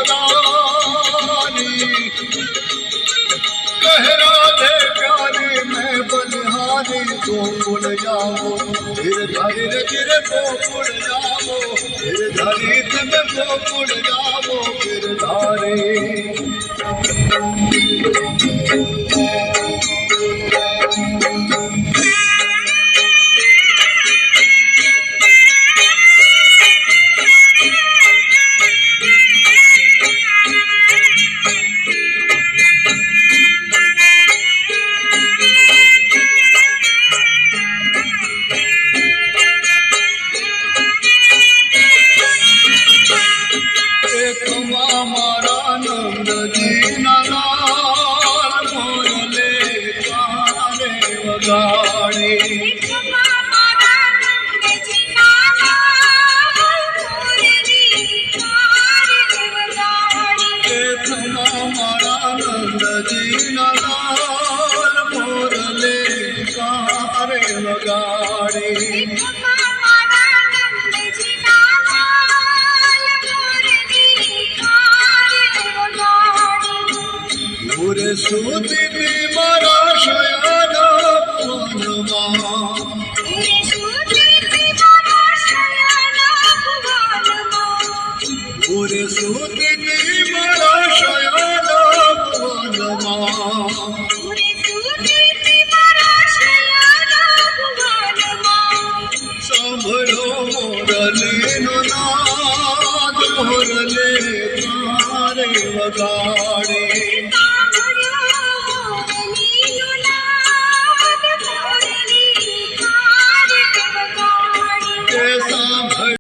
रानी कह राधे प्यारे मैं बलिहारी गोकुल जाओ फिर धरी गिर गोकुल जाओ फिर धरी तुम गोकुल जाओ फिर धारे सूती मारा शयना भुवनमा पूरे सूती मारा शयना भुवनमा सांभळो मोरलीनो नाद मोरले तारे वगाड़े